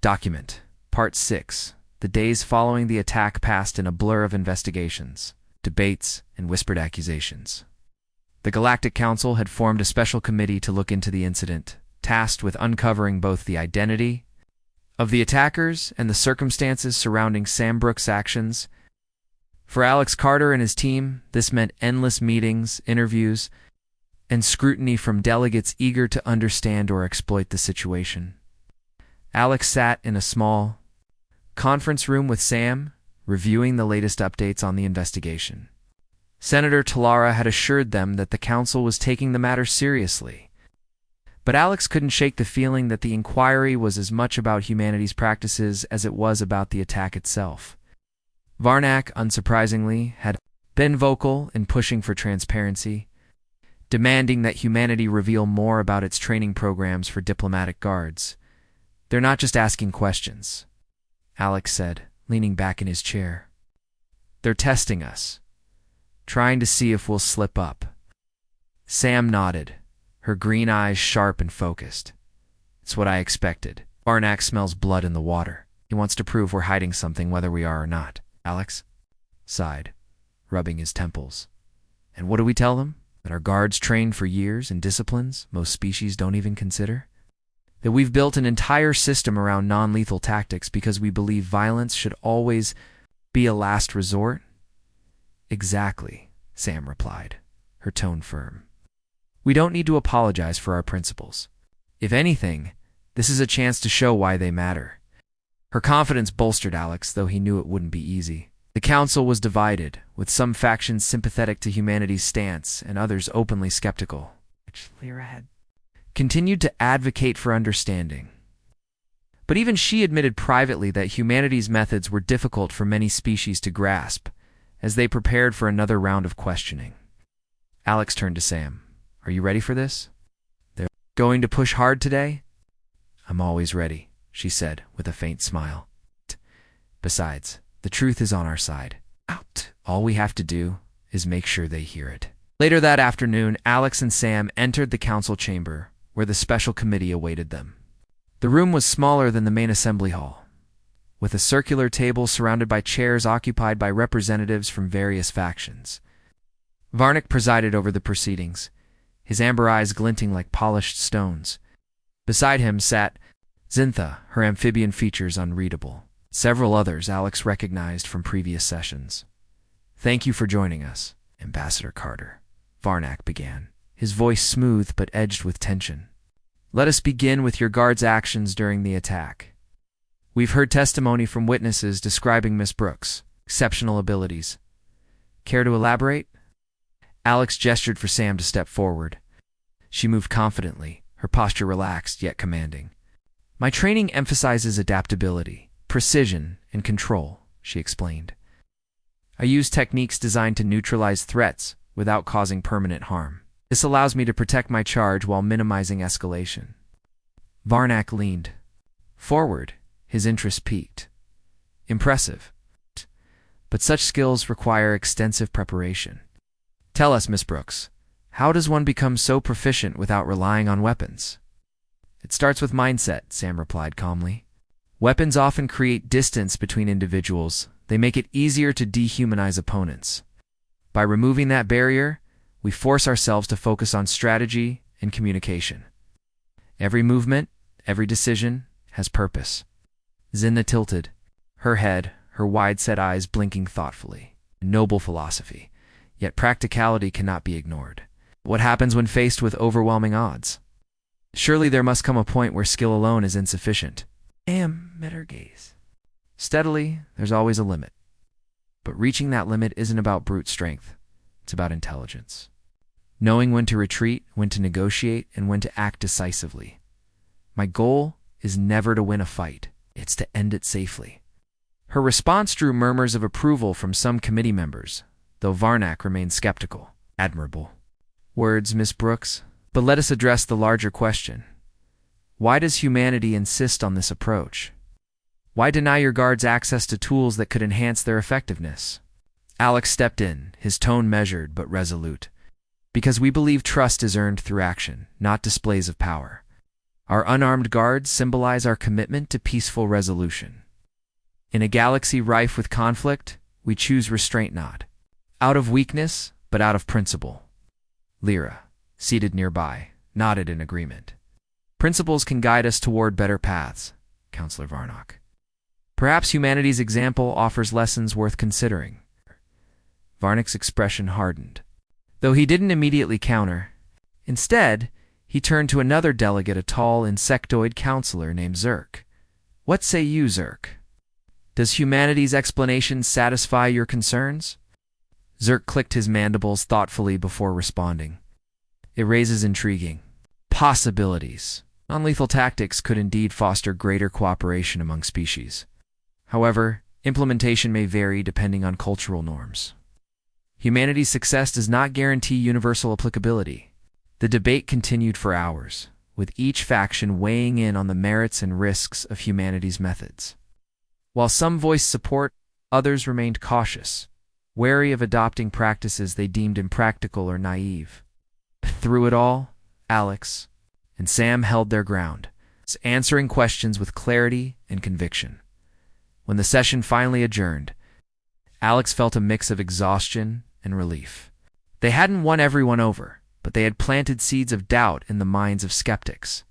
Document. Part 6. The days following the attack passed in a blur of investigations, debates, and whispered accusations. The Galactic Council had formed a special committee to look into the incident, tasked with uncovering both the identity of the attackers and the circumstances surrounding Sam Brooks' actions. For Alex Carter and his team, this meant endless meetings, interviews, and scrutiny from delegates eager to understand or exploit the situation. Alex sat in a small conference room with Sam, reviewing the latest updates on the investigation. Senator Talara had assured them that the council was taking the matter seriously, but Alex couldn't shake the feeling that the inquiry was as much about humanity's practices as it was about the attack itself. Varnak, unsurprisingly, had been vocal in pushing for transparency, demanding that humanity reveal more about its training programs for diplomatic guards. "They're not just asking questions," Alex said, leaning back in his chair. "They're testing us, trying to see if we'll slip up." Sam nodded, her green eyes sharp and focused. "It's what I expected. Varnak smells blood in the water. He wants to prove we're hiding something whether we are or not." Alex sighed, rubbing his temples. "And what do we tell them? That our guards trained for years in disciplines most species don't even consider? That we've built an entire system around non-lethal tactics because we believe violence should always be a last resort?" "Exactly," Sam replied, her tone firm. "We don't need to apologize for our principles. If anything, this is a chance to show why they matter." Her confidence bolstered Alex, though he knew it wouldn't be easy. The council was divided, with some factions sympathetic to humanity's stance and others openly skeptical, which Lyra had continued to advocate for understanding. But even she admitted privately that humanity's methods were difficult for many species to grasp, as they prepared for another round of questioning. Alex turned to Sam. "Are you ready for this? They're going to push hard today?" "I'm always ready," she said, with a faint smile. "Besides, the truth is on our side. All we have to do is make sure they hear it." Later that afternoon, Alex and Sam entered the council chamber, where the special committee awaited them. The room was smaller than the main assembly hall, with a circular table surrounded by chairs occupied by representatives from various factions. Varnak presided over the proceedings, his amber eyes glinting like polished stones. Beside him sat Zintha, her amphibian features unreadable. Several others Alex recognized from previous sessions. "Thank you for joining us, Ambassador Carter," Varnak began, his voice smooth but edged with tension. "Let us begin with your guard's actions during the attack. We've heard testimony from witnesses describing Miss Brooks' exceptional abilities. Care to elaborate?" Alex gestured for Sam to step forward. She moved confidently, her posture relaxed yet commanding. "My training emphasizes adaptability, precision, and control," she explained. "I use techniques designed to neutralize threats without causing permanent harm. This allows me to protect my charge while minimizing escalation." Varnak leaned forward, his interest piqued. "Impressive. But such skills require extensive preparation. Tell us, Miss Brooks, how does one become so proficient without relying on weapons?" "It starts with mindset," Sam replied calmly. "Weapons often create distance between individuals. They make it easier to dehumanize opponents. By removing that barrier, we force ourselves to focus on strategy and communication. Every movement, every decision, has purpose." Zinna tilted, her head, her wide-set eyes blinking thoughtfully. "A noble philosophy, yet practicality cannot be ignored. What happens when faced with overwhelming odds? Surely there must come a point where skill alone is insufficient." Sam met her gaze. "Steadily, there's always a limit. But reaching that limit isn't about brute strength. It's about intelligence. Knowing when to retreat, when to negotiate, and when to act decisively. My goal is never to win a fight. It's to end it safely." Her response drew murmurs of approval from some committee members, though Varnak remained skeptical. "Admirable words, Miss Brooks. But let us address the larger question. Why does humanity insist on this approach? Why deny your guards access to tools that could enhance their effectiveness?" Alex stepped in, his tone measured but resolute. "Because we believe trust is earned through action, not displays of power. Our unarmed guards symbolize our commitment to peaceful resolution. In a galaxy rife with conflict, we choose restraint not out of weakness, but out of principle. Lyra, seated nearby, nodded in agreement. Principles can guide us toward better paths, Counselor Varnock. Perhaps humanity's example offers lessons worth considering. Varnock's expression hardened, though he didn't immediately counter. Instead, he turned to another delegate, a tall insectoid counselor named Zerk. What say you, Zerk? Does humanity's explanation satisfy your concerns? Zerk clicked his mandibles thoughtfully before responding. It raises intriguing possibilities. Non-lethal tactics could indeed foster greater cooperation among species. However, implementation may vary depending on cultural norms. Humanity's success does not guarantee universal applicability. The debate continued for hours, with each faction weighing in on the merits and risks of humanity's methods. While some voiced support, others remained cautious, wary of adopting practices they deemed impractical or naive. Through it all, Alex and Sam held their ground, answering questions with clarity and conviction. When the session finally adjourned, Alex felt a mix of exhaustion and relief. They hadn't won everyone over, but they had planted seeds of doubt in the minds of skeptics.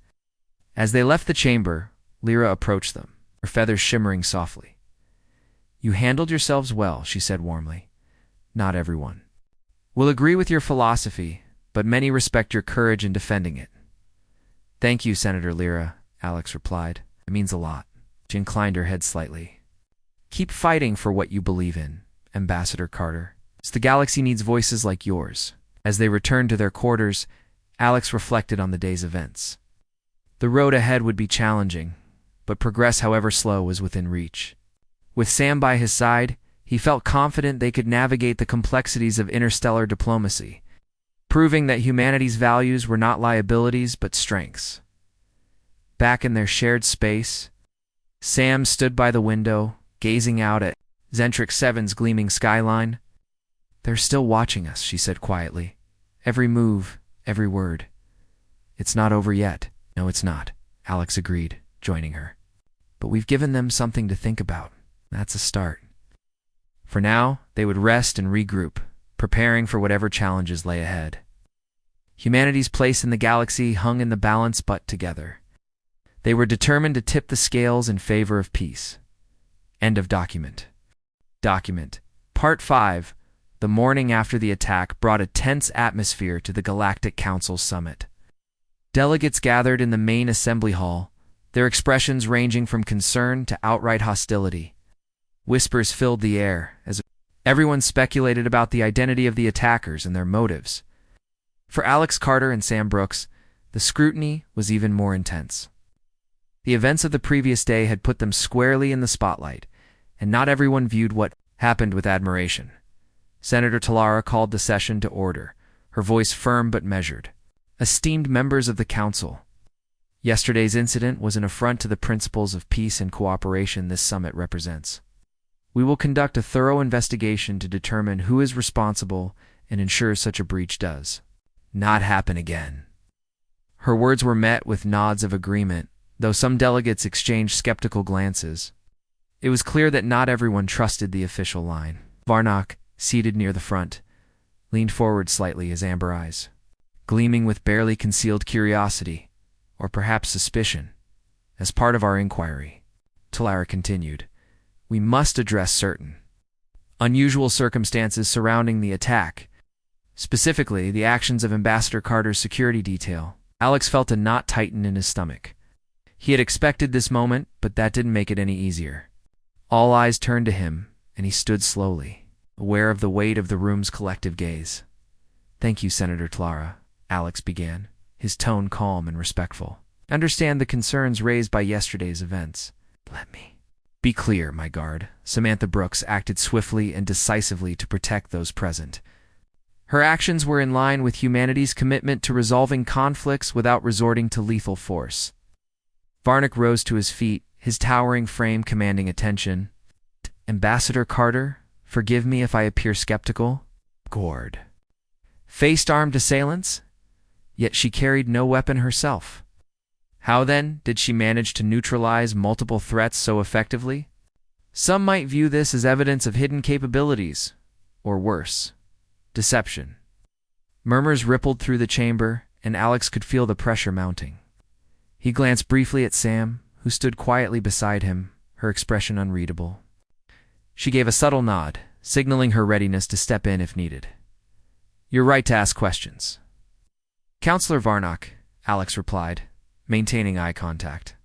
As they left the chamber, Lyra approached them, her feathers shimmering softly. "You handled yourselves well," she said warmly. "Not everyone will agree with your philosophy, but many respect your courage in defending it." "Thank you, Senator Lyra," Alex replied. "It means a lot." She inclined her head slightly. "Keep fighting for what you believe in, Ambassador Carter. The galaxy needs voices like yours." As they returned to their quarters, Alex reflected on the day's events. The road ahead would be challenging, but progress, however slow, was within reach. With Sam by his side, he felt confident they could navigate the complexities of interstellar diplomacy, proving that humanity's values were not liabilities but strengths. Back in their shared space, Sam stood by the window, gazing out at Zentrix 7's gleaming skyline. "They're still watching us," she said quietly. "Every move, every word. It's not over yet." "No, it's not," Alex agreed, joining her. "But we've given them something to think about. That's a start." For now, they would rest and regroup, preparing for whatever challenges lay ahead. Humanity's place in the galaxy hung in the balance but together. They were determined to tip the scales in favor of peace. End of document. Part 5. The morning after the attack brought a tense atmosphere to the Galactic Council's summit. Delegates gathered in the main assembly hall, their expressions ranging from concern to outright hostility. Whispers filled the air as everyone speculated about the identity of the attackers and their motives. For Alex Carter and Sam Brooks, the scrutiny was even more intense. The events of the previous day had put them squarely in the spotlight, and not everyone viewed what happened with admiration. Senator Talara called the session to order, her voice firm but measured. "Esteemed members of the Council, yesterday's incident was an affront to the principles of peace and cooperation this summit represents. We will conduct a thorough investigation to determine who is responsible and ensure such a breach does not happen again." Her words were met with nods of agreement, though some delegates exchanged skeptical glances. It was clear that not everyone trusted the official line. Varnock, seated near the front, leaned forward slightly, his amber eyes gleaming with barely concealed curiosity, or perhaps suspicion. "As part of our inquiry," Talara continued, "we must address certain unusual circumstances surrounding the attack, specifically the actions of Ambassador Carter's security detail." Alex felt a knot tighten in his stomach. He had expected this moment, but that didn't make it any easier. All eyes turned to him, and he stood slowly, aware of the weight of the room's collective gaze. "Thank you, Senator Talara," Alex began, his tone calm and respectful. "I understand the concerns raised by yesterday's events. Let me be clear, my guard." Samantha Brooks acted swiftly and decisively to protect those present. Her actions were in line with humanity's commitment to resolving conflicts without resorting to lethal force. Varnock rose to his feet, his towering frame commanding attention. "Ambassador Carter, forgive me if I appear skeptical." Gord faced armed assailants, yet she carried no weapon herself. How then did she manage to neutralize multiple threats so effectively? Some might view this as evidence of hidden capabilities, or worse, deception. Murmurs rippled through the chamber, and Alex could feel the pressure mounting. He glanced briefly at Sam, who stood quietly beside him, her expression unreadable. She gave a subtle nod, signaling her readiness to step in if needed. "You're right to ask questions." "Counselor Varnock," Alex replied, maintaining eye contact.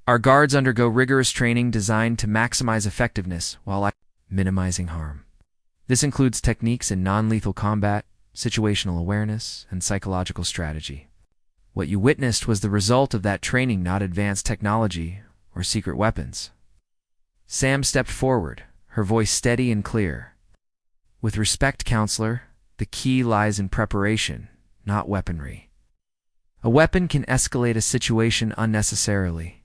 "Our guards undergo rigorous training designed to maximize effectiveness while minimizing harm. This includes techniques in non-lethal combat, situational awareness, and psychological strategy. What you witnessed was the result of that training, not advanced technology or secret weapons." Sam stepped forward, her voice steady and clear. "With respect, Counselor, the key lies in preparation, not weaponry. A weapon can escalate a situation unnecessarily.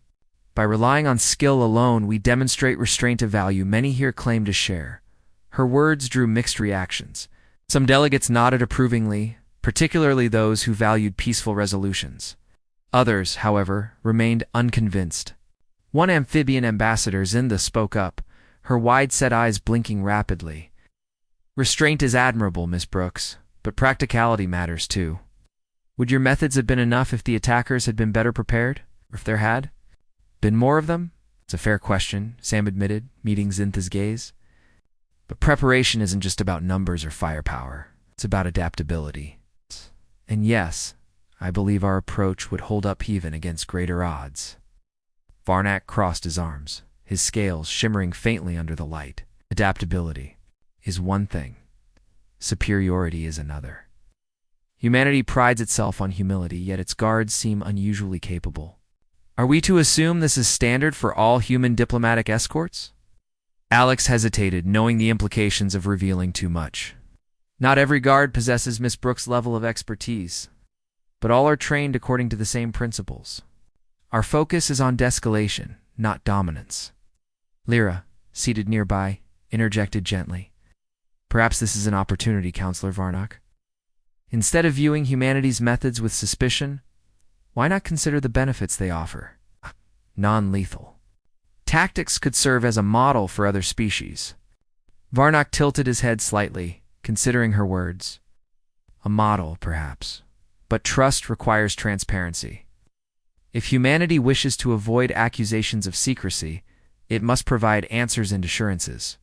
By relying on skill alone, we demonstrate restraint of value many here claim to share." Her words drew mixed reactions. Some delegates nodded approvingly, particularly those who valued peaceful resolutions. Others, however, remained unconvinced. One amphibian ambassador, Zinda, spoke up, her wide-set eyes blinking rapidly. "Restraint is admirable, Miss Brooks, but practicality matters too. Would your methods have been enough if the attackers had been better prepared? Or if there had been more of them?" "It's a fair question," Sam admitted, meeting Zinda's gaze. "But preparation isn't just about numbers or firepower. It's about adaptability. And yes, I believe our approach would hold up even against greater odds." Varnock crossed his arms, his scales shimmering faintly under the light. "Adaptability is one thing. Superiority is another. Humanity prides itself on humility, yet its guards seem unusually capable. Are we to assume this is standard for all human diplomatic escorts?" Alex hesitated, knowing the implications of revealing too much. "Not every guard possesses Miss Brooks' level of expertise, but all are trained according to the same principles. Our focus is on de-escalation, not dominance." Lyra, seated nearby, interjected gently. "Perhaps this is an opportunity, Counselor Varnock. Instead of viewing humanity's methods with suspicion, why not consider the benefits they offer? Non-lethal tactics could serve as a model for other species." Varnock tilted his head slightly, considering her words. "A model, perhaps, but trust requires transparency. If humanity wishes to avoid accusations of secrecy, it must provide answers and assurances."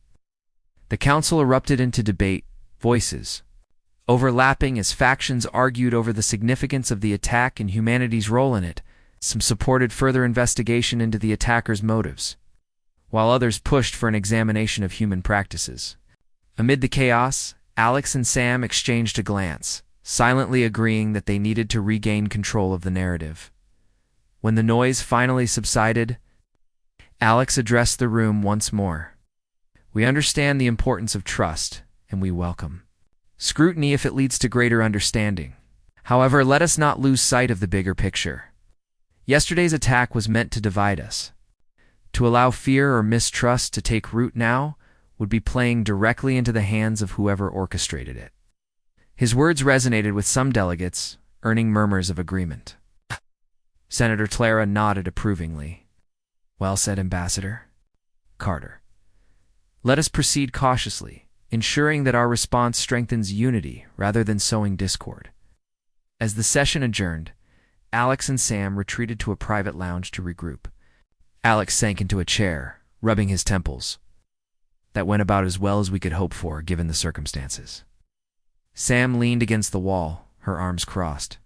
The council erupted into debate, voices overlapping as factions argued over the significance of the attack and humanity's role in it. Some supported further investigation into the attackers' motives, while others pushed for an examination of human practices. Amid the chaos, Alex and Sam exchanged a glance, silently agreeing that they needed to regain control of the narrative. When the noise finally subsided, Alex addressed the room once more. "We understand the importance of trust, and we welcome scrutiny if it leads to greater understanding. However, let us not lose sight of the bigger picture. Yesterday's attack was meant to divide us. To allow fear or mistrust to take root now would be playing directly into the hands of whoever orchestrated it." His words resonated with some delegates, earning murmurs of agreement. Senator Clara nodded approvingly. "Well said, Ambassador." Carter. "Let us proceed cautiously, ensuring that our response strengthens unity rather than sowing discord." As the session adjourned, Alex and Sam retreated to a private lounge to regroup. Alex sank into a chair, rubbing his temples. "That went about as well as we could hope for, given the circumstances." Sam leaned against the wall, her arms crossed.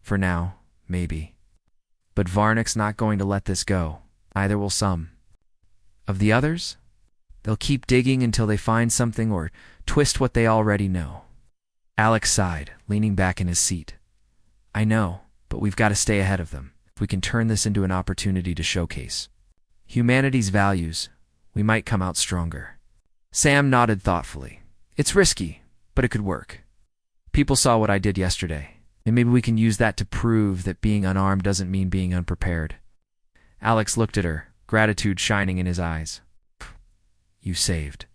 "For now, maybe. But Varnock's not going to let this go. Neither will some. Of the others? They'll keep digging until they find something or twist what they already know." Alex sighed, leaning back in his seat. "I know, but we've got to stay ahead of them. If we can turn this into an opportunity to showcase humanity's values, we might come out stronger." Sam nodded thoughtfully. "It's risky, but it could work. People saw what I did yesterday, and maybe we can use that to prove that being unarmed doesn't mean being unprepared." Alex looked at her, gratitude shining in his eyes. "You saved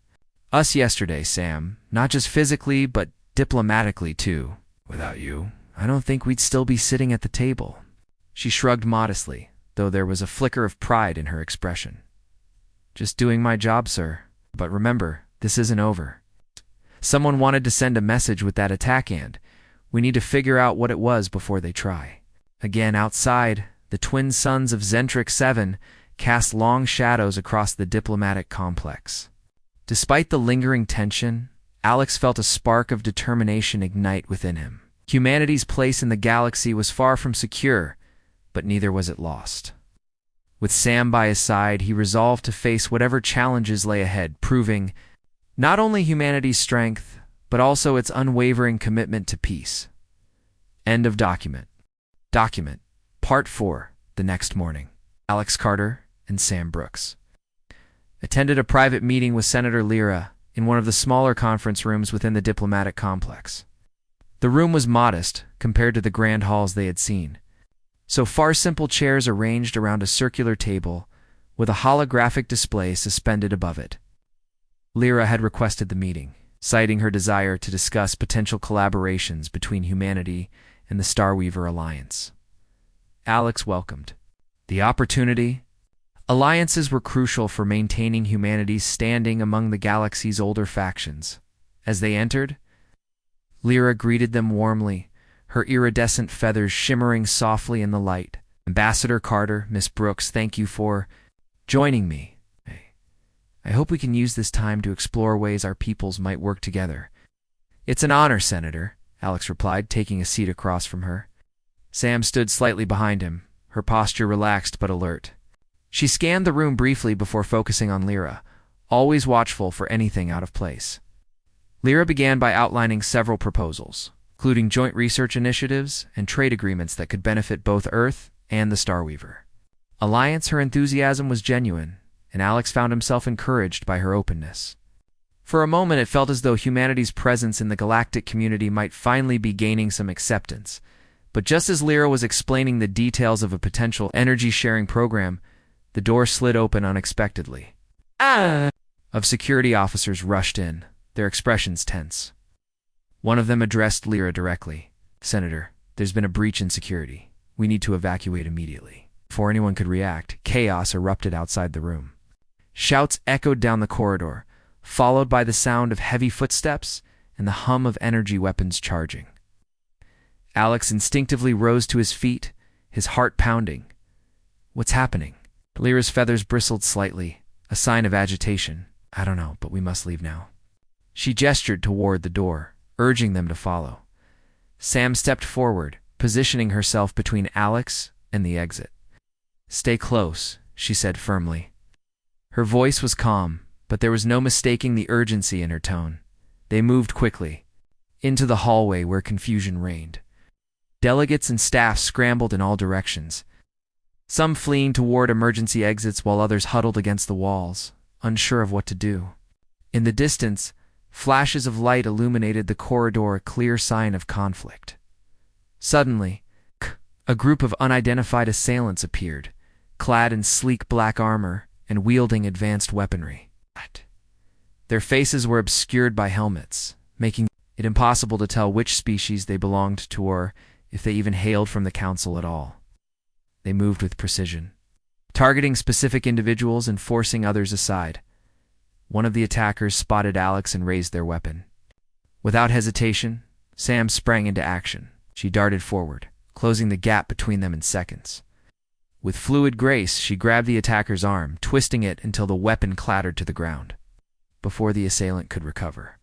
us yesterday, Sam, not just physically, but diplomatically too. Without you, I don't think we'd still be sitting at the table." She shrugged modestly, though there was a flicker of pride in her expression. "Just doing my job, sir. But remember, this isn't over. Someone wanted to send a message with that attack and we need to figure out what it was before they try." Again outside, the twin suns of Zentrix 7 cast long shadows across the diplomatic complex. Despite the lingering tension, Alex felt a spark of determination ignite within him. Humanity's place in the galaxy was far from secure, but neither was it lost. With Sam by his side, he resolved to face whatever challenges lay ahead, proving not only humanity's strength, but also its unwavering commitment to peace. End of document. Document. Part 4. The next morning. Alex Carter and Sam Brooks attended a private meeting with Senator Lyra in one of the smaller conference rooms within the diplomatic complex. The room was modest compared to the grand halls they had seen. So far, simple chairs arranged around a circular table with a holographic display suspended above it. Lyra had requested the meeting, citing her desire to discuss potential collaborations between humanity and the Starweaver Alliance. Alex welcomed the opportunity. Alliances were crucial for maintaining humanity's standing among the galaxy's older factions. As they entered, Lyra greeted them warmly, her iridescent feathers shimmering softly in the light. "Ambassador Carter, Miss Brooks, thank you for joining me. I hope we can use this time to explore ways our peoples might work together." "It's an honor, Senator," Alex replied, taking a seat across from her. Sam stood slightly behind him, her posture relaxed but alert. She scanned the room briefly before focusing on Lyra, always watchful for anything out of place. Lyra began by outlining several proposals, including joint research initiatives and trade agreements that could benefit both Earth and the Starweaver. Alliance, her enthusiasm was genuine, and Alex found himself encouraged by her openness. For a moment, it felt as though humanity's presence in the galactic community might finally be gaining some acceptance. But just as Lyra was explaining the details of a potential energy-sharing program, the door slid open unexpectedly. Of security officers rushed in, their expressions tense. One of them addressed Lyra directly. "Senator, there's been a breach in security. We need to evacuate immediately." Before anyone could react, chaos erupted outside the room. Shouts echoed down the corridor, followed by the sound of heavy footsteps and the hum of energy weapons charging. Alex instinctively rose to his feet, his heart pounding. "What's happening?" Lyra's feathers bristled slightly, a sign of agitation. "I don't know, but we must leave now." She gestured toward the door, urging them to follow. Sam stepped forward, positioning herself between Alex and the exit. "Stay close," she said firmly. Her voice was calm, but there was no mistaking the urgency in her tone. They moved quickly into the hallway where confusion reigned. Delegates and staff scrambled in all directions, some fleeing toward emergency exits while others huddled against the walls, unsure of what to do. In the distance, flashes of light illuminated the corridor, a clear sign of conflict. Suddenly, a group of unidentified assailants appeared, clad in sleek black armor and wielding advanced weaponry. Their faces were obscured by helmets, making it impossible to tell which species they belonged to or if they even hailed from the Council at all. They moved with precision, targeting specific individuals and forcing others aside. One of the attackers spotted Alex and raised their weapon. Without hesitation, Sam sprang into action. She darted forward, closing the gap between them in seconds. With fluid grace, she grabbed the attacker's arm, twisting it until the weapon clattered to the ground. Before the assailant could recover,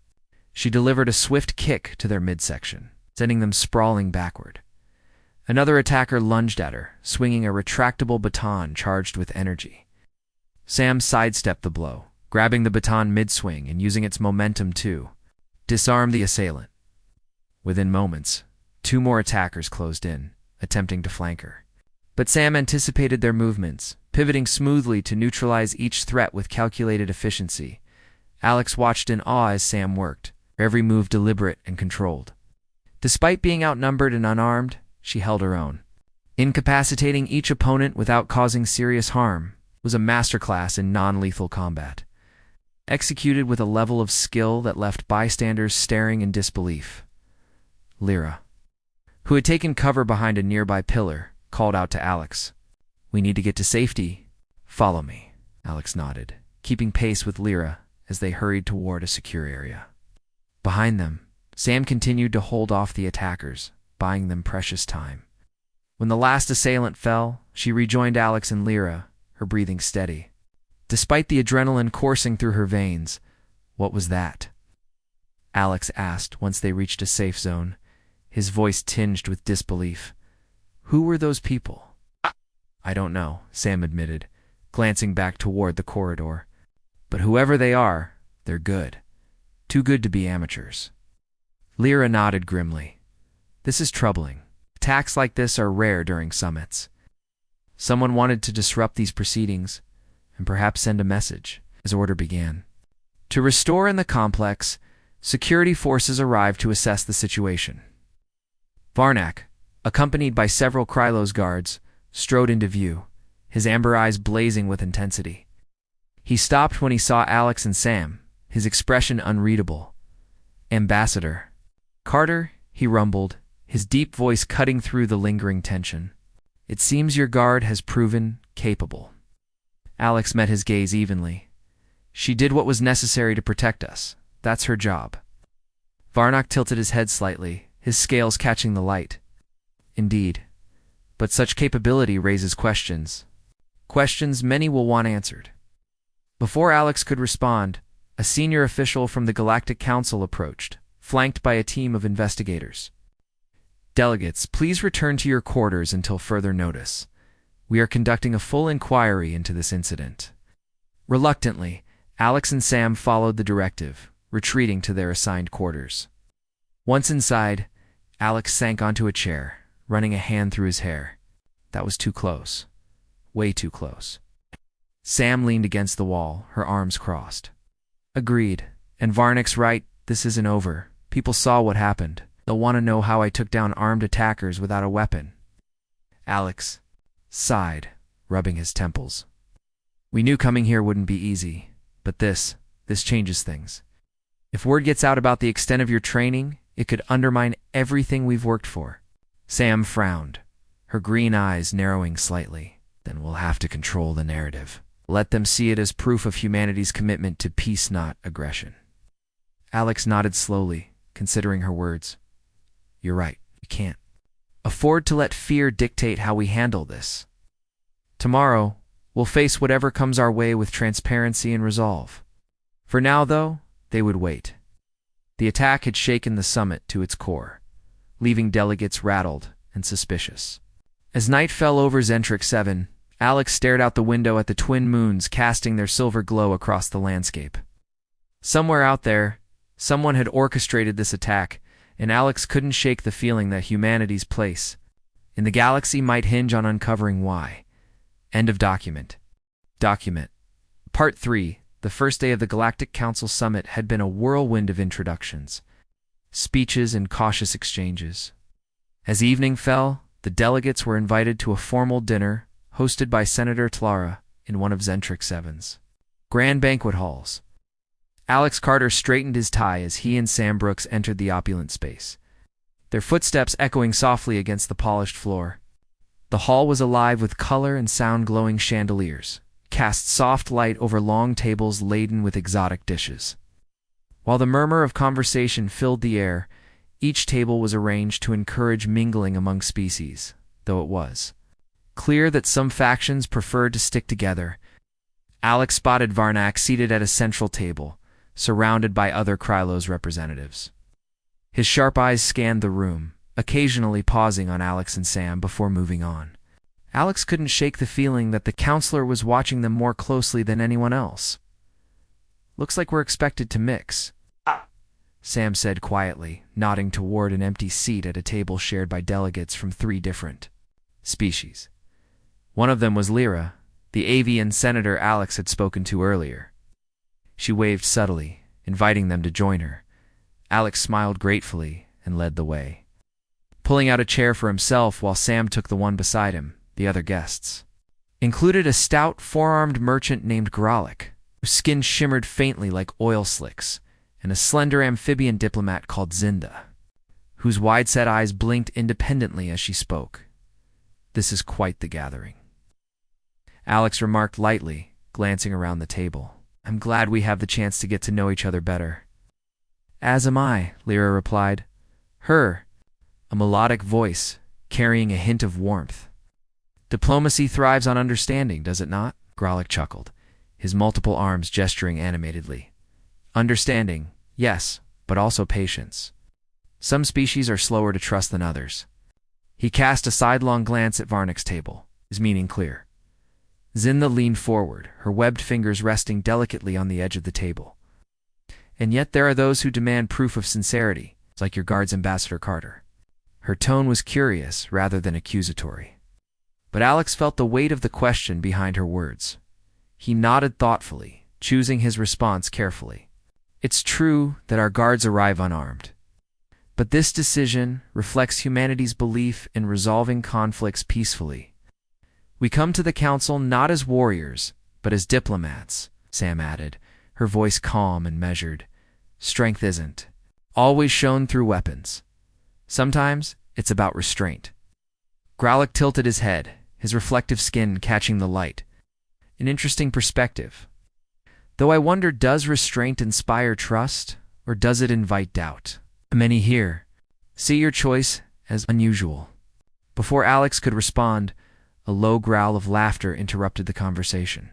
she delivered a swift kick to their midsection, sending them sprawling backward. Another attacker lunged at her, swinging a retractable baton charged with energy. Sam sidestepped the blow, grabbing the baton mid-swing and using its momentum to disarm the assailant. Within moments, 2 more attackers closed in, attempting to flank her. But Sam anticipated their movements, pivoting smoothly to neutralize each threat with calculated efficiency. Alex watched in awe as Sam worked, every move deliberate and controlled. Despite being outnumbered and unarmed, she held her own. Incapacitating each opponent without causing serious harm was a masterclass in non-lethal combat, executed with a level of skill that left bystanders staring in disbelief. Lyra, who had taken cover behind a nearby pillar, called out to Alex. "We need to get to safety. Follow me." Alex nodded, keeping pace with Lyra as they hurried toward a secure area. Behind them, Sam continued to hold off the attackers, buying them precious time. When the last assailant fell, she rejoined Alex and Lyra, her breathing steady. Despite the adrenaline coursing through her veins, what was that? Alex asked once they reached a safe zone, his voice tinged with disbelief. "Who were those people?" "I don't know," Sam admitted, glancing back toward the corridor. "But whoever they are, they're good. Too good to be amateurs." Lyra nodded grimly. "This is troubling. Attacks like this are rare during summits. Someone wanted to disrupt these proceedings, and perhaps send a message." As order began to restore in the complex, security forces arrived to assess the situation. Varnak, accompanied by several Krylos guards, strode into view, his amber eyes blazing with intensity. He stopped when he saw Alex and Sam, his expression unreadable. "Ambassador Carter," he rumbled, his deep voice cutting through the lingering tension. "It seems your guard has proven capable." Alex met his gaze evenly. "She did what was necessary to protect us. That's her job." Varnak tilted his head slightly, his scales catching the light. "Indeed. But such capability raises questions. Questions many will want answered." Before Alex could respond, a senior official from the Galactic Council approached, flanked by a team of investigators. "Delegates, please return to your quarters until further notice. We are conducting a full inquiry into this incident." Reluctantly, Alex and Sam followed the directive, retreating to their assigned quarters. Once inside, Alex sank onto a chair, running a hand through his hair. That was too close. Way too close. Sam leaned against the wall, her arms crossed. "Agreed. And Varnak's right, this isn't over. People saw what happened. They'll want to know how I took down armed attackers without a weapon." Alex sighed, rubbing his temples. "We knew coming here wouldn't be easy, but this changes things. If word gets out about the extent of your training, it could undermine everything we've worked for." Sam frowned, her green eyes narrowing slightly. "Then we'll have to control the narrative. Let them see it as proof of humanity's commitment to peace, not aggression." Alex nodded slowly, considering her words. "You're right, we can't afford to let fear dictate how we handle this. Tomorrow, we'll face whatever comes our way with transparency and resolve. For now, though, they would wait." The attack had shaken the summit to its core, leaving delegates rattled and suspicious. As night fell over Zentrix 7, Alex stared out the window at the twin moons casting their silver glow across the landscape. Somewhere out there, someone had orchestrated this attack, and Alex couldn't shake the feeling that humanity's place in the galaxy might hinge on uncovering why. End of document. Document. Part 3. The first day of the Galactic Council Summit had been a whirlwind of introductions, speeches, and cautious exchanges. As evening fell, the delegates were invited to a formal dinner hosted by Senator Tlara in one of Zentrix 7's grand banquet halls. Alex Carter straightened his tie as he and Sam Brooks entered the opulent space, their footsteps echoing softly against the polished floor. The hall was alive with color and sound-glowing chandeliers, cast soft light over long tables laden with exotic dishes. While the murmur of conversation filled the air, each table was arranged to encourage mingling among species, though it was clear that some factions preferred to stick together. Alex spotted Varnak seated at a central table, surrounded by other Krylos representatives. His sharp eyes scanned the room, occasionally pausing on Alex and Sam before moving on. Alex couldn't shake the feeling that the counselor was watching them more closely than anyone else. "Looks like we're expected to mix," Sam said quietly, nodding toward an empty seat at a table shared by delegates from 3 different species. One of them was Lyra, the avian senator Alex had spoken to earlier. She waved subtly, inviting them to join her. Alex smiled gratefully and led the way, pulling out a chair for himself while Sam took the one beside him. The other guests included a stout, four-armed merchant named Galactic, whose skin shimmered faintly like oil slicks, and a slender amphibian diplomat called Zinda, whose wide-set eyes blinked independently as she spoke. This is quite the gathering. Alex remarked lightly, glancing around the table. I'm glad we have the chance to get to know each other better. As am I, Lyra replied. Her, a melodic voice, carrying a hint of warmth. Diplomacy thrives on understanding, does it not? Grolic chuckled, his multiple arms gesturing animatedly. Understanding, yes, but also patience. Some species are slower to trust than others. He cast a sidelong glance at Varnick's table, his meaning clear. Zinda leaned forward, her webbed fingers resting delicately on the edge of the table. And yet there are those who demand proof of sincerity, like your guard's Ambassador Carter. Her tone was curious rather than accusatory. But Alex felt the weight of the question behind her words. He nodded thoughtfully, choosing his response carefully. It's true that our guards arrive unarmed. But this decision reflects humanity's belief in resolving conflicts peacefully. We come to the council not as warriors, but as diplomats, Sam added, her voice calm and measured. Strength isn't always shown through weapons. Sometimes it's about restraint. Grolic tilted his head, his reflective skin catching the light. An interesting perspective. Though I wonder, does restraint inspire trust, or does it invite doubt? Many here see your choice as unusual. Before Alex could respond, a low growl of laughter interrupted the conversation.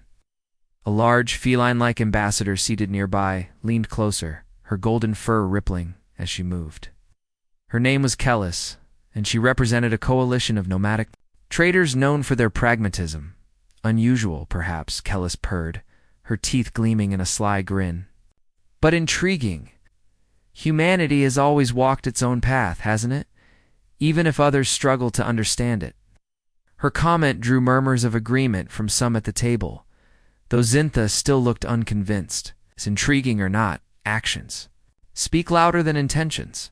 A large, feline-like ambassador seated nearby leaned closer, her golden fur rippling as she moved. Her name was Kellis, and she represented a coalition of nomadic traders known for their pragmatism. Unusual, perhaps, Kellis purred, her teeth gleaming in a sly grin. But intriguing. Humanity has always walked its own path, hasn't it? Even if others struggle to understand it. Her comment drew murmurs of agreement from some at the table, though Zinta still looked unconvinced. It's intriguing or not, actions speak louder than intentions.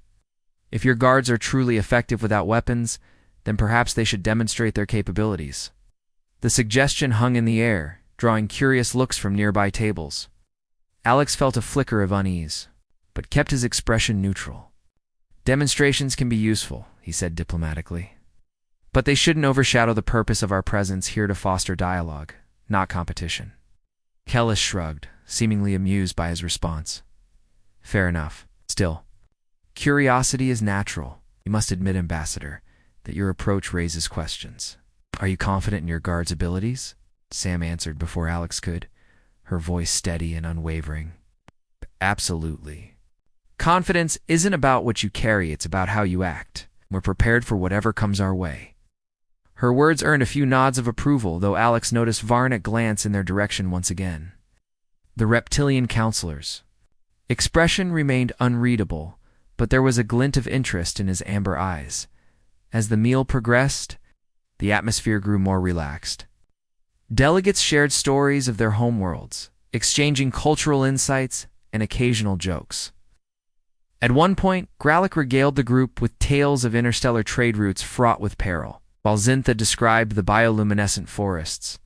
If your guards are truly effective without weapons, then perhaps they should demonstrate their capabilities. The suggestion hung in the air, drawing curious looks from nearby tables. Alex felt a flicker of unease, but kept his expression neutral. Demonstrations can be useful, he said diplomatically. But they shouldn't overshadow the purpose of our presence here to foster dialogue, not competition. Kellis shrugged, seemingly amused by his response. Fair enough. Still, curiosity is natural. You must admit, Ambassador, that your approach raises questions. Are you confident in your guard's abilities? Sam answered before Alex could, her voice steady and unwavering. Absolutely. Confidence isn't about what you carry, it's about how you act. We're prepared for whatever comes our way. Her words earned a few nods of approval, though Alex noticed Varnick glance in their direction once again. The reptilian counselors. Expression remained unreadable, but there was a glint of interest in his amber eyes. As the meal progressed, the atmosphere grew more relaxed. Delegates shared stories of their homeworlds, exchanging cultural insights and occasional jokes. At one point, Grolic regaled the group with tales of interstellar trade routes fraught with peril, while Zinta described the bioluminescent forests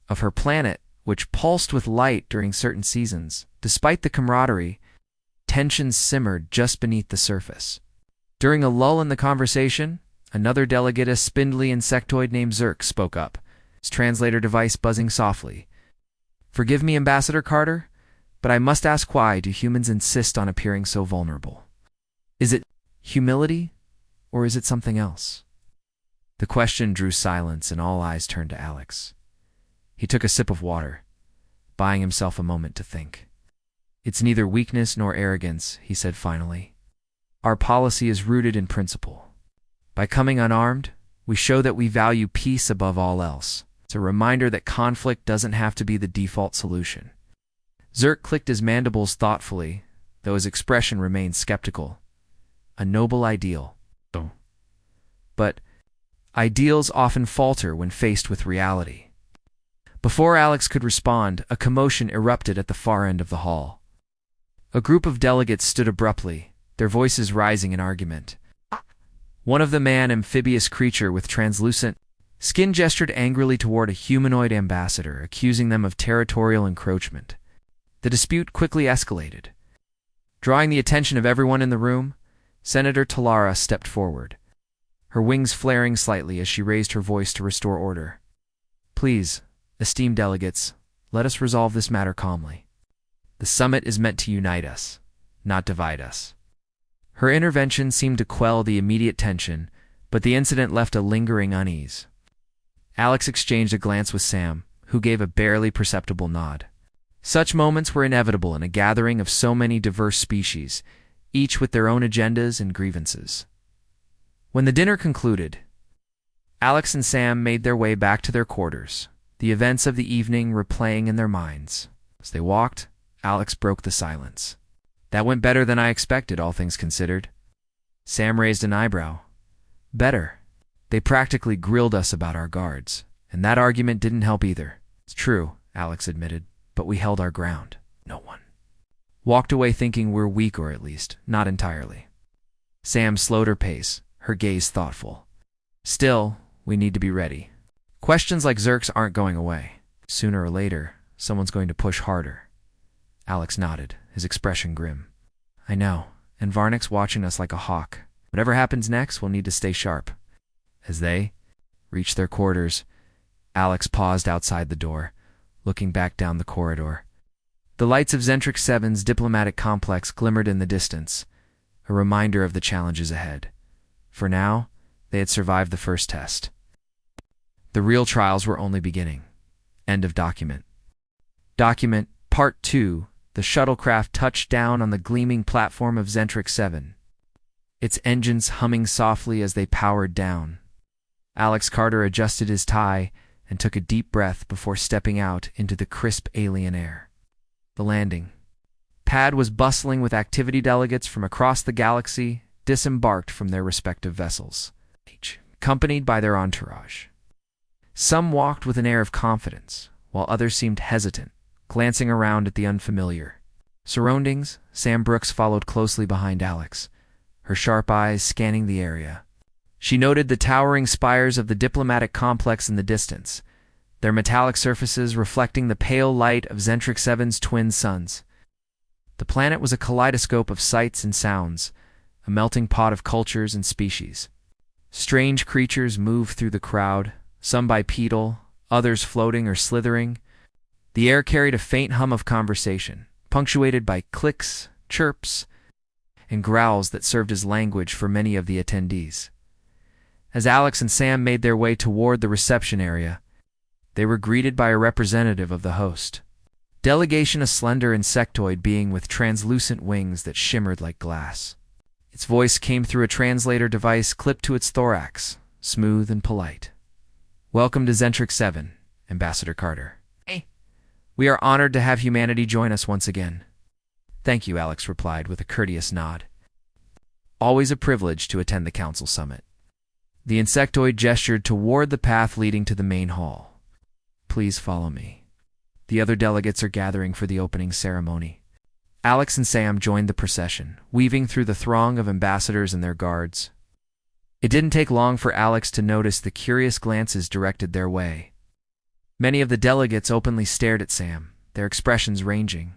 of her planet, which pulsed with light during certain seasons. Despite the camaraderie, tensions simmered just beneath the surface. During a lull in the conversation, another delegate, a spindly insectoid named Zerk, spoke up, his translator device buzzing softly. Forgive me, Ambassador Carter, but I must ask, why do humans insist on appearing so vulnerable? Is it humility, or is it something else? The question drew silence, and all eyes turned to Alex. He took a sip of water, buying himself a moment to think. It's neither weakness nor arrogance, he said finally. Our policy is rooted in principle. By coming unarmed, we show that we value peace above all else. It's a reminder that conflict doesn't have to be the default solution. Zerk clicked his mandibles thoughtfully, though his expression remained skeptical. A noble ideal. But ideals often falter when faced with reality. Before Alex could respond, a commotion erupted at the far end of the hall. A group of delegates stood abruptly, their voices rising in argument. One of the man-amphibious creature with translucent skin gestured angrily toward a humanoid ambassador, accusing them of territorial encroachment. The dispute quickly escalated. Drawing the attention of everyone in the room, Senator Talara stepped forward. her wings flaring slightly as she raised her voice to restore order. Please, esteemed delegates, let us resolve this matter calmly. The summit is meant to unite us, not divide us. Her intervention seemed to quell the immediate tension, but the incident left a lingering unease. Alex exchanged a glance with Sam, who gave a barely perceptible nod. Such moments were inevitable in a gathering of so many diverse species, each with their own agendas and grievances. When the dinner concluded, Alex and Sam made their way back to their quarters, the events of the evening replaying in their minds. As they walked, Alex broke the silence. That went better than I expected, all things considered. Sam raised an eyebrow. Better. They practically grilled us about our guards, and that argument didn't help either. It's true, Alex admitted, but we held our ground. No one walked away thinking we're weak, or at least, not entirely. Sam slowed her pace, her gaze thoughtful. Still, we need to be ready. Questions like Zerks aren't going away. Sooner or later, someone's going to push harder. Alex nodded, his expression grim. I know, and Varnick's watching us like a hawk. Whatever happens next, we'll need to stay sharp. As they reached their quarters, Alex paused outside the door, looking back down the corridor. The lights of Zentrix 7's diplomatic complex glimmered in the distance, a reminder of the challenges ahead. For now, they had survived the first test. The real trials were only beginning. End of document. Document Part 2. The shuttlecraft touched down on the gleaming platform of Zentrix 7, its engines humming softly as they powered down. Alex Carter adjusted his tie and took a deep breath before stepping out into the crisp alien air. The landing pad was bustling with activity delegates from across the galaxy, disembarked from their respective vessels, accompanied by their entourage. Some walked with an air of confidence, while others seemed hesitant, glancing around at the unfamiliar surroundings. Sam Brooks followed closely behind Alex, her sharp eyes scanning the area. She noted the towering spires of the diplomatic complex in the distance, their metallic surfaces reflecting the pale light of Zentrix 7's twin suns. The planet was a kaleidoscope of sights and sounds, a melting pot of cultures and species. Strange creatures moved through the crowd, some bipedal, others floating or slithering. The air carried a faint hum of conversation, punctuated by clicks, chirps, and growls that served as language for many of the attendees. As Alex and Sam made their way toward the reception area, they were greeted by a representative of the host delegation, a slender insectoid being with translucent wings that shimmered like glass. Its voice came through a translator device clipped to its thorax, smooth and polite. Welcome to Zentrix 7, Ambassador Carter. Hey. We are honored to have humanity join us once again. Thank you, Alex replied with a courteous nod. Always a privilege to attend the Council Summit. The insectoid gestured toward the path leading to the main hall. Please follow me. The other delegates are gathering for the opening ceremony. Alex and Sam joined the procession, weaving through the throng of ambassadors and their guards. It didn't take long for Alex to notice the curious glances directed their way. Many of the delegates openly stared at Sam, their expressions ranging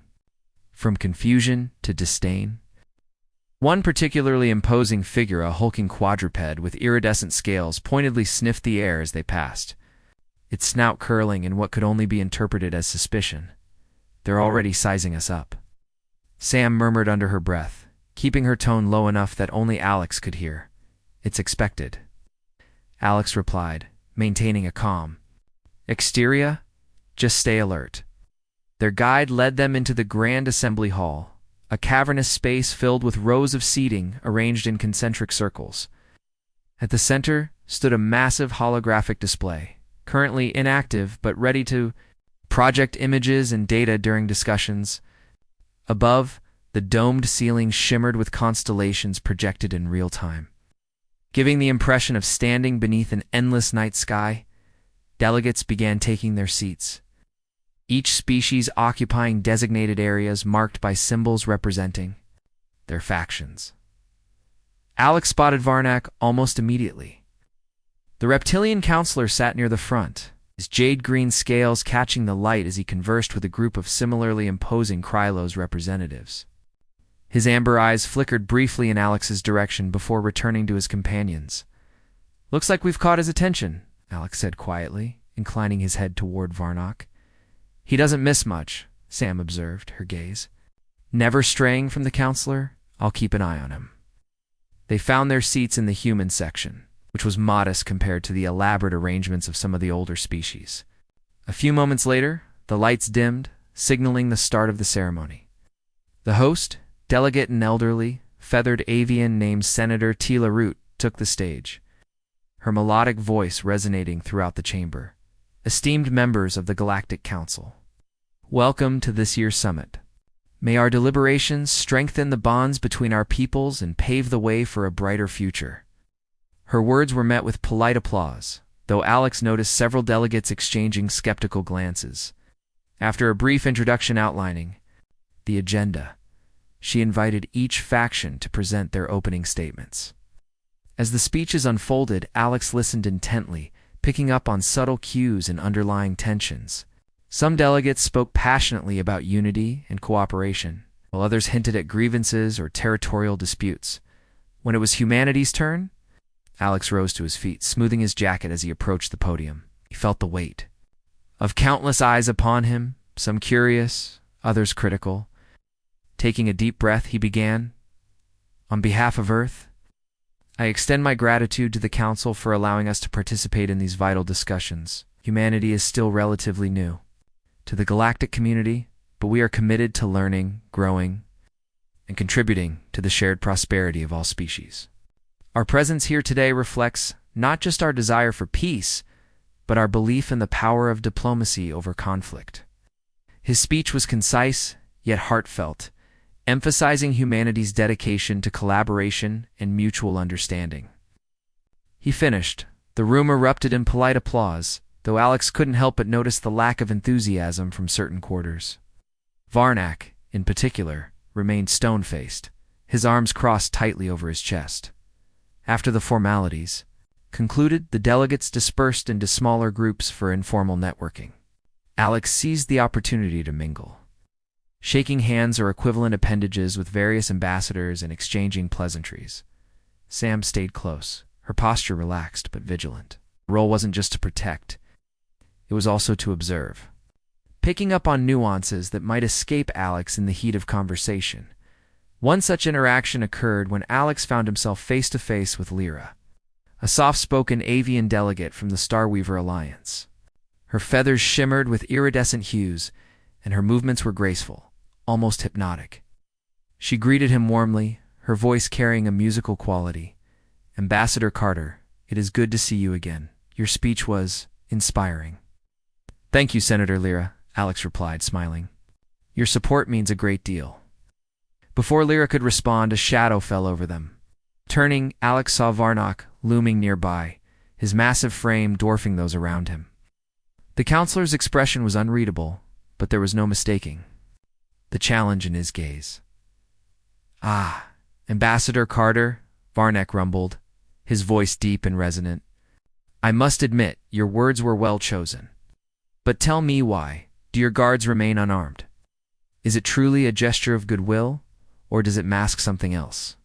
from confusion to disdain. One particularly imposing figure, a hulking quadruped with iridescent scales, pointedly sniffed the air as they passed, its snout curling in what could only be interpreted as suspicion. They're already sizing us up. Sam murmured under her breath, keeping her tone low enough that only Alex could hear. It's expected. Alex replied, maintaining a calm exterior. Just stay alert. Their guide led them into the Grand Assembly Hall, a cavernous space filled with rows of seating arranged in concentric circles. At the center stood a massive holographic display, currently inactive but ready to project images and data during discussions. Above, the domed ceiling shimmered with constellations projected in real time, giving the impression of standing beneath an endless night sky. Delegates began taking their seats, each species occupying designated areas marked by symbols representing their factions. Alex spotted Varnack almost immediately. The reptilian counselor sat near the front, his jade-green scales catching the light as he conversed with a group of similarly imposing Krylos representatives. His amber eyes flickered briefly in Alex's direction before returning to his companions. Looks like we've caught his attention, Alex said quietly, inclining his head toward Varnock. He doesn't miss much, Sam observed, her gaze. Never straying from the counselor, I'll keep an eye on him. They found their seats in the human section, which was modest compared to the elaborate arrangements of some of the older species. A few moments later, the lights dimmed, signaling the start of the ceremony. The host, delegate and elderly, feathered avian named Senator Tila Root, took the stage, her melodic voice resonating throughout the chamber. Esteemed members of the Galactic Council, welcome to this year's summit. May our deliberations strengthen the bonds between our peoples and pave the way for a brighter future. Her words were met with polite applause, though Alex noticed several delegates exchanging skeptical glances. After a brief introduction outlining the agenda, she invited each faction to present their opening statements. As the speeches unfolded, Alex listened intently, picking up on subtle cues and underlying tensions. Some delegates spoke passionately about unity and cooperation, while others hinted at grievances or territorial disputes. When it was humanity's turn, Alex rose to his feet, smoothing his jacket as he approached the podium. He felt the weight of countless eyes upon him, some curious, others critical. Taking a deep breath, he began, "On behalf of Earth, I extend my gratitude to the Council for allowing us to participate in these vital discussions. Humanity is still relatively new to the galactic community, but we are committed to learning, growing, and contributing to the shared prosperity of all species. Our presence here today reflects not just our desire for peace, but our belief in the power of diplomacy over conflict." His speech was concise, yet heartfelt, emphasizing humanity's dedication to collaboration and mutual understanding. He finished. The room erupted in polite applause, though Alex couldn't help but notice the lack of enthusiasm from certain quarters. Varnock, in particular, remained stone-faced, his arms crossed tightly over his chest. After the formalities concluded, the delegates dispersed into smaller groups for informal networking. Alex seized the opportunity to mingle, shaking hands or equivalent appendages with various ambassadors and exchanging pleasantries. Sam stayed close, her posture relaxed but vigilant. The role wasn't just to protect, it was also to observe, picking up on nuances that might escape Alex in the heat of conversation. One such interaction occurred when Alex found himself face-to-face with Lyra, a soft-spoken avian delegate from the Starweaver Alliance. Her feathers shimmered with iridescent hues, and her movements were graceful, almost hypnotic. She greeted him warmly, her voice carrying a musical quality. "Ambassador Carter, it is good to see you again. Your speech was inspiring." "Thank you, Senator Lyra," Alex replied, smiling. "Your support means a great deal." Before Lyra could respond, a shadow fell over them. Turning, Alex saw Varnock looming nearby, his massive frame dwarfing those around him. The counselor's expression was unreadable, but there was no mistaking the challenge in his gaze. "Ah, Ambassador Carter," Varnock rumbled, his voice deep and resonant. "I must admit, your words were well chosen. But tell me why do your guards remain unarmed? Is it truly a gesture of goodwill, or does it mask something else?"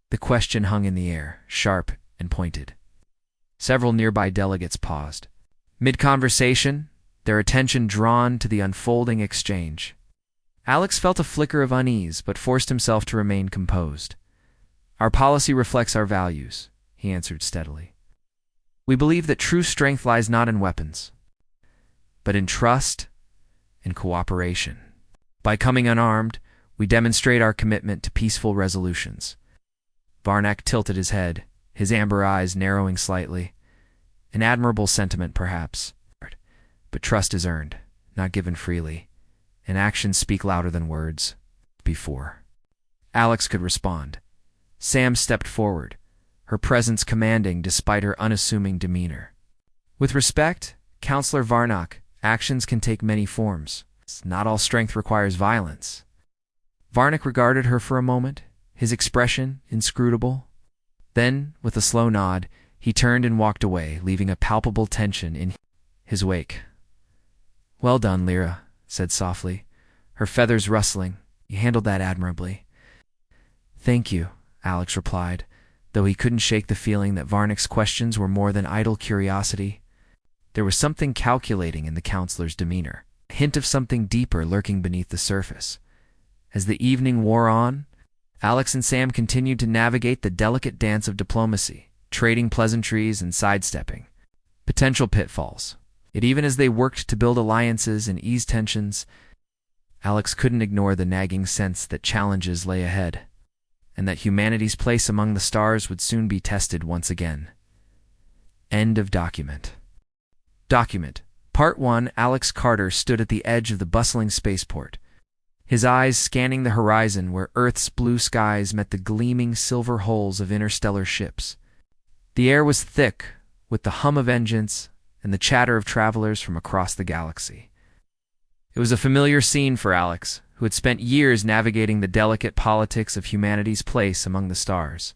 The question hung in the air, sharp and pointed. Several nearby delegates paused, mid-conversation, their attention drawn to the unfolding exchange. Alex felt a flicker of unease, but forced himself to remain composed. "Our policy reflects our values," he answered steadily. "We believe that true strength lies not in weapons, but in trust and cooperation. By coming unarmed, we demonstrate our commitment to peaceful resolutions." Varnock tilted his head, his amber eyes narrowing slightly. An admirable sentiment, perhaps. But trust is earned, not given freely, and actions speak louder than words. Before Alex could respond, Sam stepped forward, her presence commanding despite her unassuming demeanor. "With respect, Counselor Varnock, actions can take many forms. Not all strength requires violence." Varnock regarded her for a moment, his expression inscrutable. Then, with a slow nod, he turned and walked away, leaving a palpable tension in his wake. "Well done, Lyra," said softly, her feathers rustling. "You handled that admirably." "Thank you," Alex replied, Though he couldn't shake the feeling that Varnick's questions were more than idle curiosity, there was something calculating in the counselor's demeanor, a hint of something deeper lurking beneath the surface. As the evening wore on, Alex and Sam continued to navigate the delicate dance of diplomacy, trading pleasantries and sidestepping potential pitfalls. Yet even as they worked to build alliances and ease tensions, Alex couldn't ignore the nagging sense that challenges lay ahead, and that humanity's place among the stars would soon be tested once again. End of document. Document. Part 1. Alex Carter stood at the edge of the bustling spaceport, his eyes scanning the horizon where Earth's blue skies met the gleaming silver hulls of interstellar ships. The air was thick with the hum of engines and the chatter of travelers from across the galaxy. It was a familiar scene for Alex, who had spent years navigating the delicate politics of humanity's place among the stars.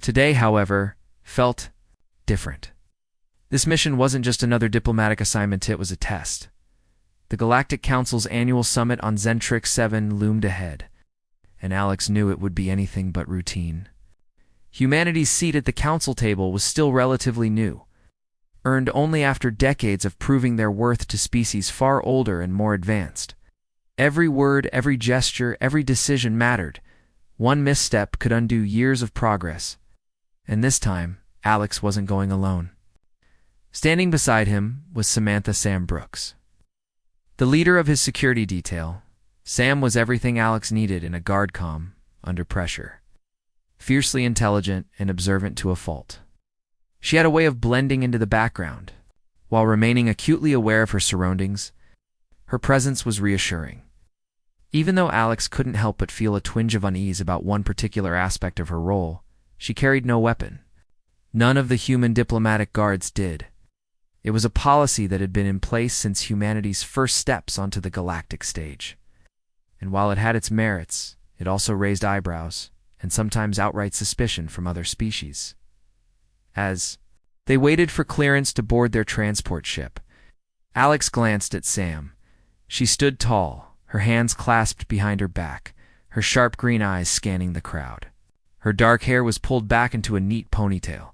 Today, however, felt different. This mission wasn't just another diplomatic assignment, it was a test. The Galactic Council's annual summit on Zentrix 7 loomed ahead, and Alex knew it would be anything but routine. Humanity's seat at the council table was still relatively new, earned only after decades of proving their worth to species far older and more advanced. Every word, every gesture, every decision mattered. One misstep could undo years of progress. And this time, Alex wasn't going alone. Standing beside him was Samantha Sam Brooks. The leader of his security detail, Sam was everything Alex needed in a guard-comm under pressure. Fiercely intelligent and observant to a fault. She had a way of blending into the background, while remaining acutely aware of her surroundings. Her presence was reassuring. Even though Alex couldn't help but feel a twinge of unease about one particular aspect of her role, she carried no weapon. None of the human diplomatic guards did. It was a policy that had been in place since humanity's first steps onto the galactic stage. And while it had its merits, it also raised eyebrows, and sometimes outright suspicion from other species. As they waited for clearance to board their transport ship, Alex glanced at Sam. She stood tall, her hands clasped behind her back, her sharp green eyes scanning the crowd. Her dark hair was pulled back into a neat ponytail,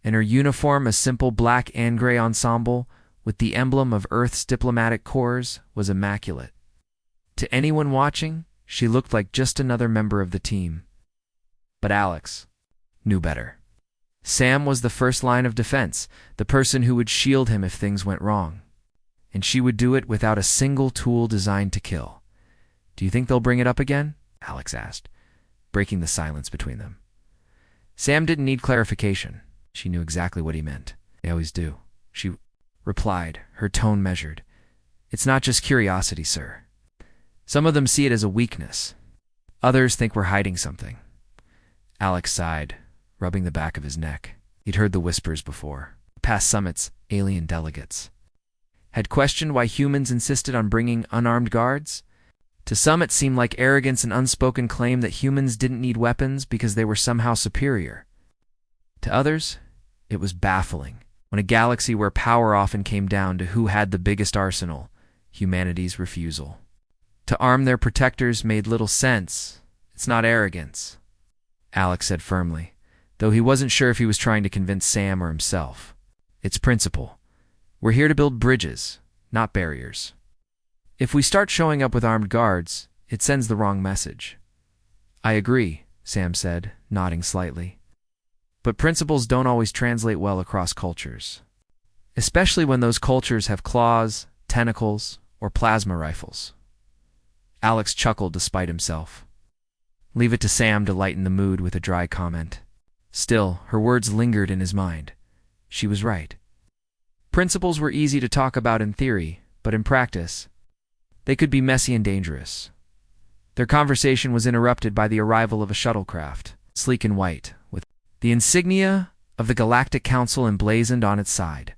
and her uniform, a simple black and gray ensemble with the emblem of Earth's diplomatic corps, was immaculate. To anyone watching, she looked like just another member of the team. But Alex knew better. Sam was the first line of defense, the person who would shield him if things went wrong. And she would do it without a single tool designed to kill. "Do you think they'll bring it up again?" Alex asked, breaking the silence between them. Sam didn't need clarification. She knew exactly what he meant. "They always do," she replied, her tone measured. "It's not just curiosity, sir. Some of them see it as a weakness. Others think we're hiding something." Alex sighed, rubbing the back of his neck. He'd heard the whispers before. Past summits, alien delegates had questioned why humans insisted on bringing unarmed guards. To some it seemed like arrogance and unspoken claim that humans didn't need weapons because they were somehow superior. To others, it was baffling. When a galaxy where power often came down to who had the biggest arsenal, humanity's refusal to arm their protectors made little sense. "It's not arrogance," Alex said firmly, though he wasn't sure if he was trying to convince Sam or himself. "It's principle. We're here to build bridges, not barriers. If we start showing up with armed guards, it sends the wrong message." "I agree," Sam said, nodding slightly. "But principles don't always translate well across cultures, especially when those cultures have claws, tentacles, or plasma rifles." Alex chuckled despite himself. Leave it to Sam to lighten the mood with a dry comment. Still, her words lingered in his mind. She was right. Principles were easy to talk about in theory, but in practice, they could be messy and dangerous. Their conversation was interrupted by the arrival of a shuttlecraft, sleek and white, with the insignia of the Galactic Council emblazoned on its side.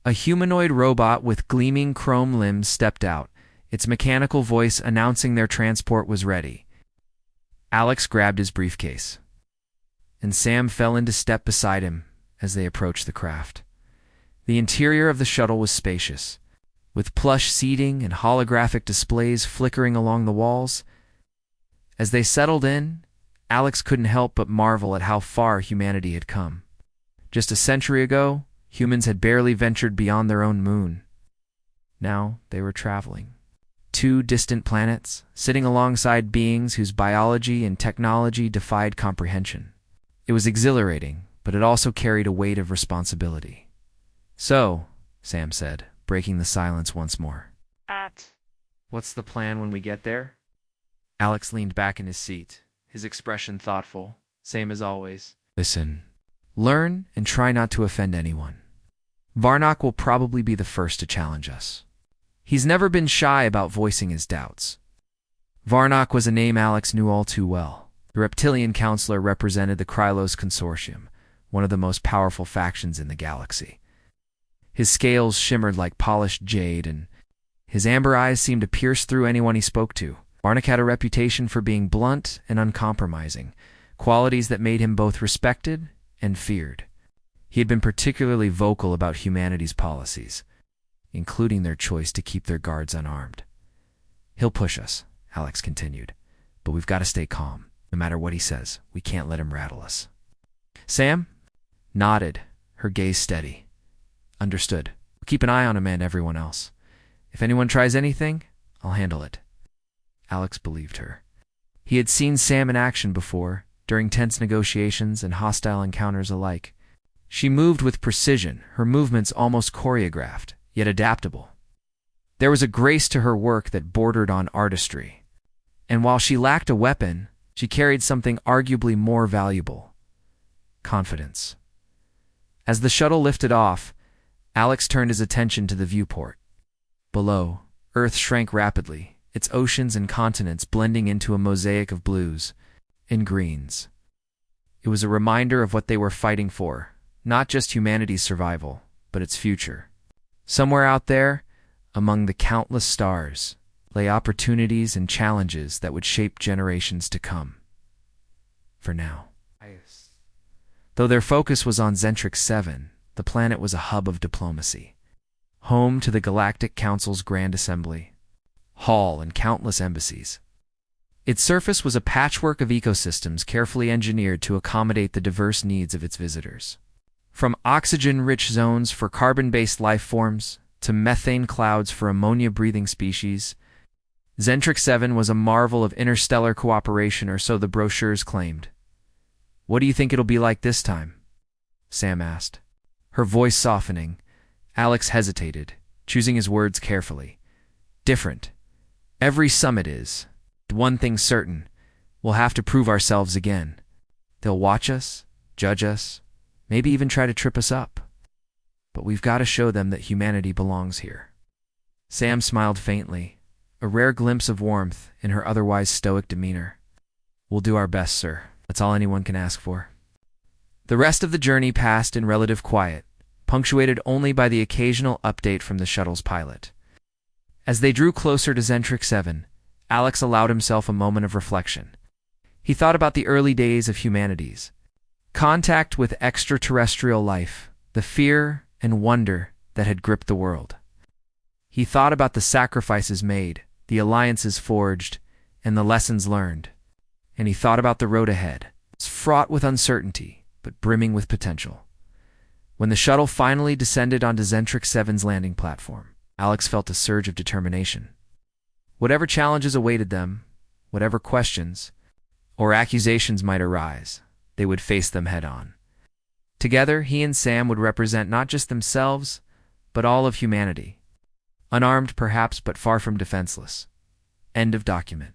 A humanoid robot with gleaming chrome limbs stepped out, its mechanical voice announcing their transport was ready. Alex grabbed his briefcase, and Sam fell into step beside him as they approached the craft. The interior of the shuttle was spacious, with plush seating and holographic displays flickering along the walls. As they settled in, Alex couldn't help but marvel at how far humanity had come. Just a century ago, humans had barely ventured beyond their own moon. Now they were traveling. 2 distant planets, sitting alongside beings whose biology and technology defied comprehension. It was exhilarating, but it also carried a weight of responsibility. "So," Sam said, breaking the silence once more. "What's the plan when we get there?" Alex leaned back in his seat, his expression thoughtful, same as always. "Listen. Learn and try not to offend anyone. Varnock will probably be the first to challenge us. He's never been shy about voicing his doubts." Varnock was a name Alex knew all too well. The reptilian counselor represented the Krylos Consortium, one of the most powerful factions in the galaxy. His scales shimmered like polished jade, and his amber eyes seemed to pierce through anyone he spoke to. Varnock had a reputation for being blunt and uncompromising, qualities that made him both respected and feared. He had been particularly vocal about humanity's policies, including their choice to keep their guards unarmed. "He'll push us," Alex continued, "but we've got to stay calm. No matter what he says, we can't let him rattle us." Sam nodded, her gaze steady. "Understood. We'll keep an eye on him and everyone else. If anyone tries anything, I'll handle it." Alex believed her. He had seen Sam in action before, during tense negotiations and hostile encounters alike. She moved with precision, her movements almost choreographed, yet adaptable. There was a grace to her work that bordered on artistry. And while she lacked a weapon, she carried something arguably more valuable: confidence. As the shuttle lifted off, Alex turned his attention to the viewport. Below, Earth shrank rapidly, its oceans and continents blending into a mosaic of blues and greens. It was a reminder of what they were fighting for, not just humanity's survival, but its future. Somewhere out there, among the countless stars, lay opportunities and challenges that would shape generations to come. For now. Though their focus was on Zentrix 7, the planet was a hub of diplomacy. Home to the Galactic Council's Grand Assembly, hall and countless embassies. Its surface was a patchwork of ecosystems carefully engineered to accommodate the diverse needs of its visitors. From oxygen-rich zones for carbon-based life forms to methane clouds for ammonia-breathing species, Zentrix 7 was a marvel of interstellar cooperation, or so the brochures claimed. "What do you think it'll be like this time?" Sam asked. Her voice softening, Alex hesitated, choosing his words carefully. "Different. Every summit is. One thing's certain. We'll have to prove ourselves again. They'll watch us, judge us, maybe even try to trip us up. But we've got to show them that humanity belongs here." Sam smiled faintly, a rare glimpse of warmth in her otherwise stoic demeanor. "We'll do our best, sir. That's all anyone can ask for." The rest of the journey passed in relative quiet, punctuated only by the occasional update from the shuttle's pilot. As they drew closer to Zentrix 7, Alex allowed himself a moment of reflection. He thought about the early days of humanity's contact with extraterrestrial life, the fear and wonder that had gripped the world. He thought about the sacrifices made, the alliances forged, and the lessons learned. And he thought about the road ahead. It's fraught with uncertainty, but brimming with potential. When the shuttle finally descended onto Zentrix 7's landing platform, Alex felt a surge of determination. Whatever challenges awaited them, whatever questions or accusations might arise, they would face them head-on. Together, he and Sam would represent not just themselves, but all of humanity. Unarmed, perhaps, but far from defenseless. End of document.